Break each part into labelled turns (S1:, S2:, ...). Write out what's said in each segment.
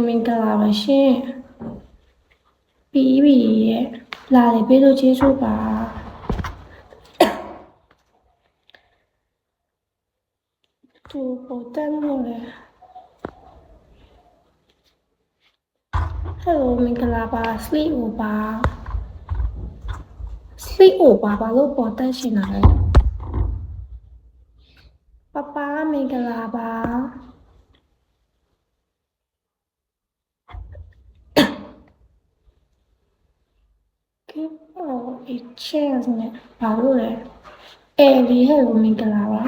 S1: မင်္ဂလာပါရှင်ပြီးပြီရဲ့လာလေပေးလို့ကျေးဇူးပါသူပေါ်တန်းလို့လေ Hello မင်္ဂလာပါ sleep over ဘာလို့ပေါ်တန်းရှင်တာလဲပမင်္ဂလာပါ Give all a chance နဲ့ဘာလို့လဲဒီ Hello မင်္ဂလာပါ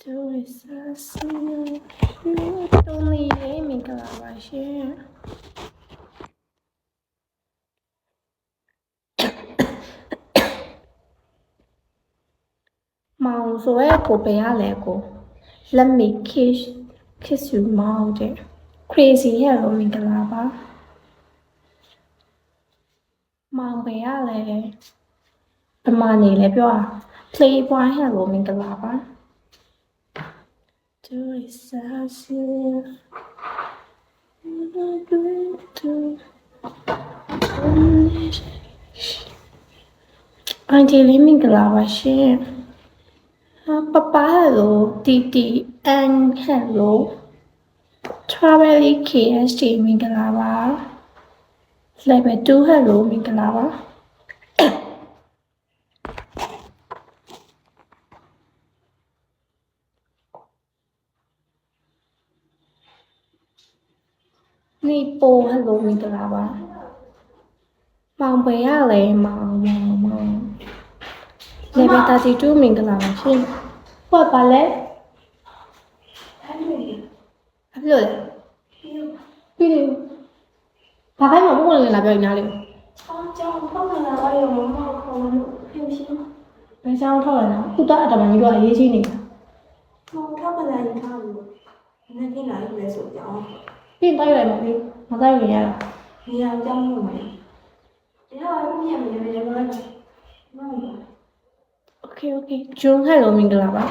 S1: Do is a single only မင်္ဂလာပါရှင်မောင်ဆိုရဲကိုပဲရလဲကို Let me kiss you မောင်တဲ့ Crazy ရဲ့လို့မင်္ဂလာပါမောင်ပဲရလဲပမာနေလဲပြောတာ Playboy ရဲ့လို့မင်္ဂလာပါ Do is a single Auntie လေးမင်္ဂလာပါရှင်ပပ hello တီတီ and hello Travel KST မင်္ဂလာပါ level 2 hello မင်္ဂလာပါနေပို hello မင်္ဂလာပါမောင်ပဲရလဲမောင် level 32 မင်္ဂလာပါရှင်ဟုတ်ပါလဲအဲ့လိုလဲပြီးတယ်ဘာခိုင်းမှာဘုံဝင်လာပြောနေလားလေကျောင်းထောက်လာတာရောမမခေါ်လို့ဖြစ်ရှင်ဘယ်ကျောင်းထောက်လာလဲခုတော့အတမကြီးတော့အရေးကြီးနေတာမောင်ထောက်လာရင်ထားလို့နည်းနည်းလာလို့လဲဆိုကြောင်းပြင်တိုက်လိုက်ပါလေမတိုက်ရင်ရတာနေရာကျောင်းလို့မယ်တရားဝင်ပြင်မယ်လေဘာလဲโอเคဂျုံဟယ်လိုမင်္ဂလာပါ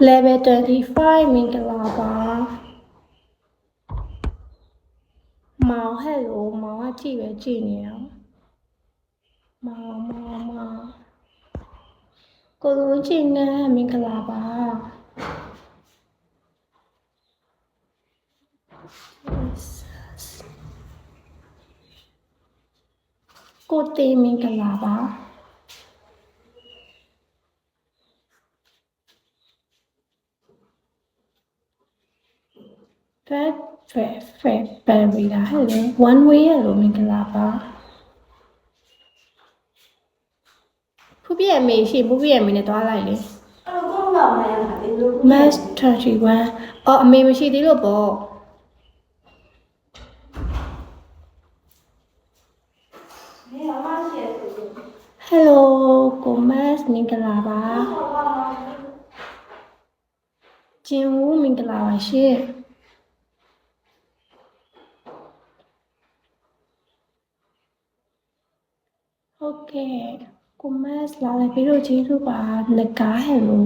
S1: level 25 မင်္ဂလာပါမောင်ဟယ်လိုမောင်ကကြည့်ပဲကြည့်နေအောင်မောင်ကိုလုံးချင်းနဲ့မင်္ဂလာပါကိုတေမင်္ဂလာပါFebruary ဟဲ့လေ one way ရလို့မင်္ဂလာပါဖူးပြည့်အမေရှိဖူးပြည့်အမေနဲ့တွားလိုက်လေအဲ့တော့ကောင်းလာမှရတာလေလို့ Mass 31အမေမရှိသေးလို့ပေါ့Hello ကိုမတ်မင်္ဂလာပါကျင်ဦးမင်္ဂလာပါရှင်ဟုတ်ကဲ့ကိုမတ်လာလိုက်ပြီးတော့ကျေးဇူးပါငကား Hello